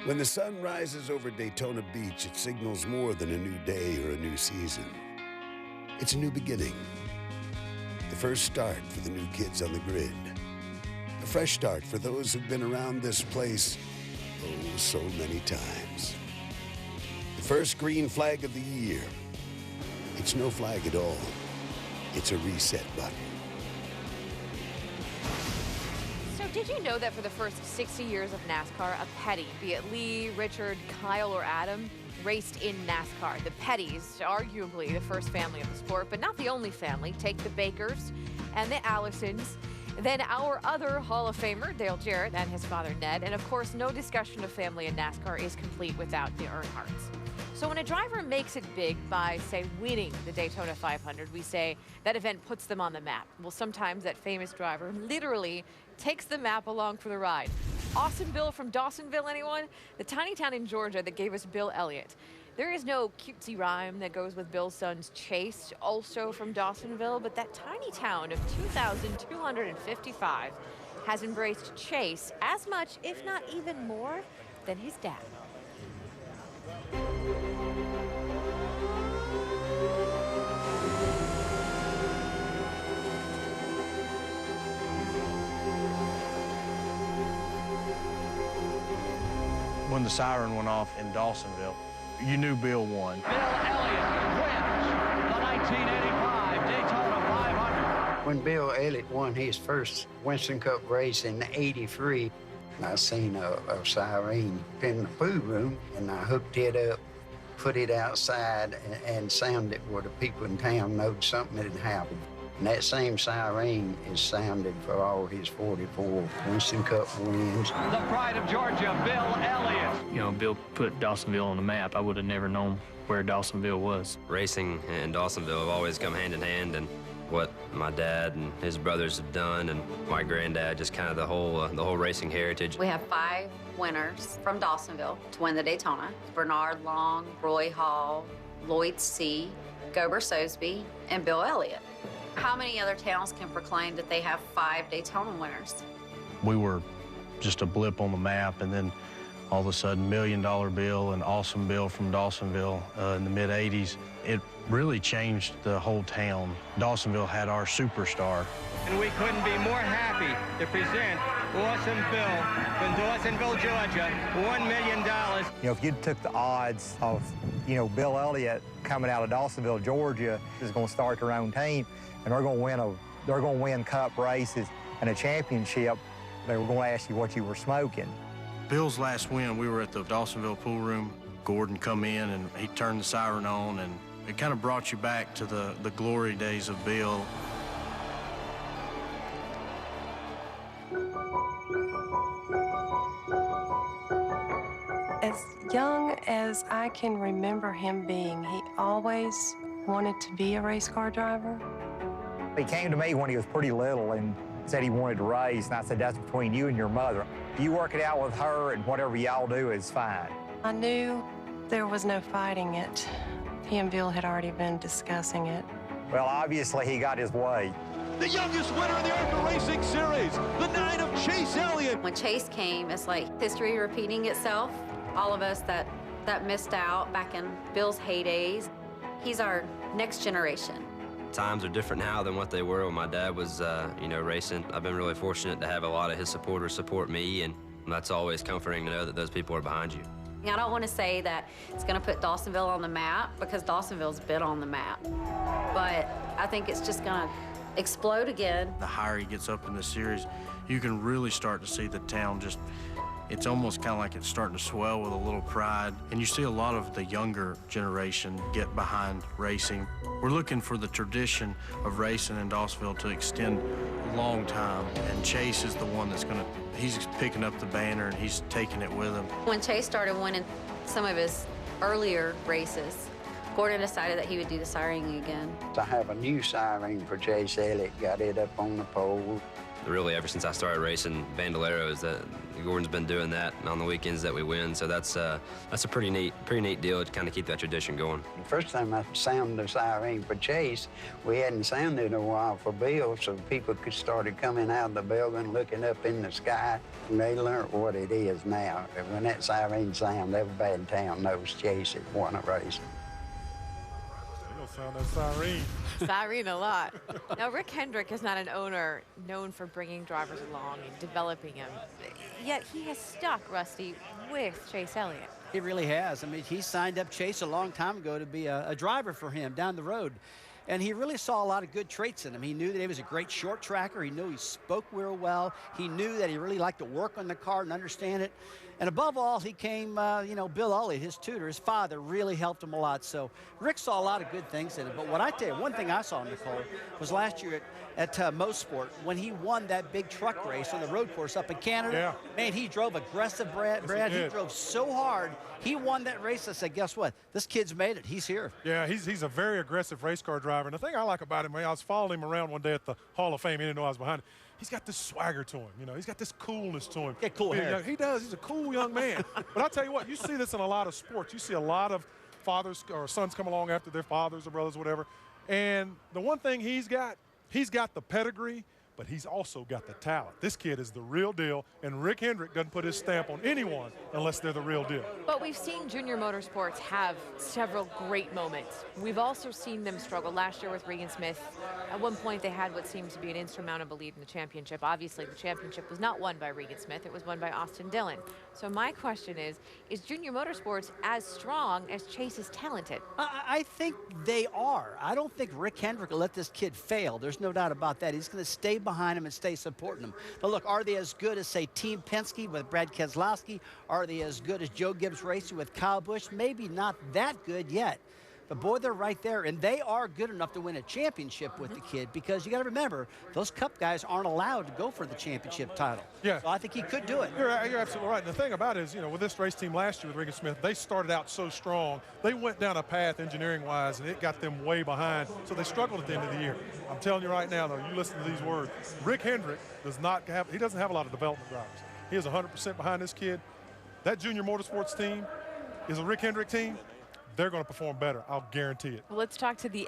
When the sun rises over Daytona Beach, it signals more than a new day or a new season. It's a new beginning. The first start for the new kids on the grid. A fresh start for those who've been around this place, oh, so many times. The first green flag of the year. It's no flag at all. It's a reset button. So did you know that for the first 60 years of NASCAR, a Petty, be it Lee, Richard, Kyle, or Adam, raced in NASCAR? The Pettys, arguably the first family of the sport, but not the only family. Take the Bakers and the Allisons. Then our other Hall of Famer, Dale Jarrett, and his father, Ned. And of course, no discussion of family in NASCAR is complete without the Earnhardts. So when a driver makes it big by, say, winning the Daytona 500, we say that event puts them on the map. Well, sometimes that famous driver literally takes the map along for the ride. Awesome Bill from Dawsonville, anyone? The tiny town in Georgia that gave us Bill Elliott. There is no cutesy rhyme that goes with Bill's sons Chase, also from Dawsonville, but that tiny town of 2,255 has embraced Chase as much, if not even more, than his dad. When the siren went off in Dawsonville, you knew Bill won. Bill Elliott wins the 1985 Daytona 500. When Bill Elliott won his first Winston Cup race in '83, I seen a siren in the pool room, and I hooked it up, put it outside, and sounded where the people in town knowed something had happened. And that same siren is sounded for all his 44 Winston Cup wins. The pride of Georgia, Bill Elliott. You know, Bill put Dawsonville on the map. I would have never known where Dawsonville was. Racing and Dawsonville have always come hand in hand, and what my dad and his brothers have done, and my granddad, just kind of the whole racing heritage. We have 5 winners from Dawsonville to win the Daytona. Bernard Long, Roy Hall, Lloyd C., Gober Sosby, and Bill Elliott. How many other towns can proclaim that they have 5 Daytona winners? We were just a blip on the map, and then all of a sudden, $1 Million Bill and Awesome Bill from Dawsonville in the mid-'80s. It really changed the whole town. Dawsonville had our superstar. And we couldn't be more happy to present Awesome Bill from Dawsonville, Georgia, $1 million. You know, if you took the odds of, Bill Elliott coming out of Dawsonville, Georgia, is going to start their own team, and they're going to win cup races and a championship, they were going to ask you what you were smoking. Bill's last win, we were at the Dawsonville pool room. Gordon come in, and he turned the siren on, and it kind of brought you back to the glory days of Bill. As young as I can remember him being, he always wanted to be a race car driver. He came to me when he was pretty little and said he wanted to race, and I said, that's between you and your mother. You work it out with her, and whatever y'all do is fine. I knew there was no fighting it. He and Bill had already been discussing it. Well, obviously, he got his way. The youngest winner in the ARCA Racing Series, the 9 of Chase Elliott. When Chase came, it's like history repeating itself. All of us that missed out back in Bill's heydays, he's our next generation. Times are different now than what they were when my dad was, racing. I've been really fortunate to have a lot of his supporters support me, and that's always comforting to know that those people are behind you. I don't want to say that it's going to put Dawsonville on the map, because Dawsonville's been on the map. But I think it's just going to explode again. The higher he gets up in the series, you can really start to see the town just, it's almost kind of like it's starting to swell with a little pride. And you see a lot of the younger generation get behind racing. We're looking for the tradition of racing in Dawsonville to extend a long time. And Chase is the one that's he's picking up the banner and he's taking it with him. When Chase started winning some of his earlier races, Gordon decided that he would do the siren again. I have a new siren for Chase Elliott, got it up on the pole. really ever since I started racing Bandoleros, that Gordon's been doing that on the weekends that we win. So that's a pretty neat deal to kind of keep that tradition going. The first time I sounded the siren for Chase, we hadn't sounded in a while for Bill, so people started coming out of the building, looking up in the sky, and they learned what it is now. And when that siren sounds, everybody in town knows Chase has won a race. Sound that siren. Siren a lot. Now, Rick Hendrick is not an owner known for bringing drivers along and developing them. Yet he has stuck, Rusty, with Chase Elliott. He really has. I mean, he signed up Chase a long time ago to be a driver for him down the road. And he really saw a lot of good traits in him. He knew that he was a great short tracker. He knew he spoke real well. He knew that he really liked to work on the car and understand it. And above all, he came, Bill Elliott, his tutor, his father, really helped him a lot. So Rick saw a lot of good things in it. But what I tell you, one thing I saw, Nicole, was last year at Mosport, when he won that big truck race on the road course up in Canada. Yeah. Man, he drove aggressive, Brad. He drove so hard. He won that race. I said, guess what? This kid's made it. He's here. Yeah, he's a very aggressive race car driver. And the thing I like about him, I was following him around one day at the Hall of Fame. He didn't know I was behind him. He's got this swagger to him, He's got this coolness to him. Yeah, cool hair. He does. He's a cool young man. But I'll tell you what, you see this in a lot of sports. You see a lot of fathers or sons come along after their fathers or brothers or whatever. And the one thing he's got the pedigree, but he's also got the talent. This kid is the real deal, and Rick Hendrick doesn't put his stamp on anyone unless they're the real deal. But we've seen Junior Motorsports have several great moments. We've also seen them struggle. Last year with Regan Smith, at one point they had what seemed to be an insurmountable lead in the championship. Obviously, the championship was not won by Regan Smith. It was won by Austin Dillon. So my question is Junior Motorsports as strong as Chase is talented? I think they are. I don't think Rick Hendrick will let this kid fail. There's no doubt about that. He's going to stay behind him and stay supporting him. But look, are they as good as, say, Team Penske with Brad Keselowski? Are they as good as Joe Gibbs Racing with Kyle Busch? Maybe not that good yet. But, boy, they're right there, and they are good enough to win a championship with the kid, because you got to remember, those Cup guys aren't allowed to go for the championship title. Yeah. So I think he could do it. You're absolutely right. And the thing about it is, with this race team last year with Regan Smith, they started out so strong. They went down a path engineering-wise, and it got them way behind. So they struggled at the end of the year. I'm telling you right now, though, you listen to these words. Rick Hendrick doesn't have a lot of development drivers. He is 100% behind this kid. That Junior Motorsports team is a Rick Hendrick team. They're going to perform better. I'll guarantee it. Well, let's talk to the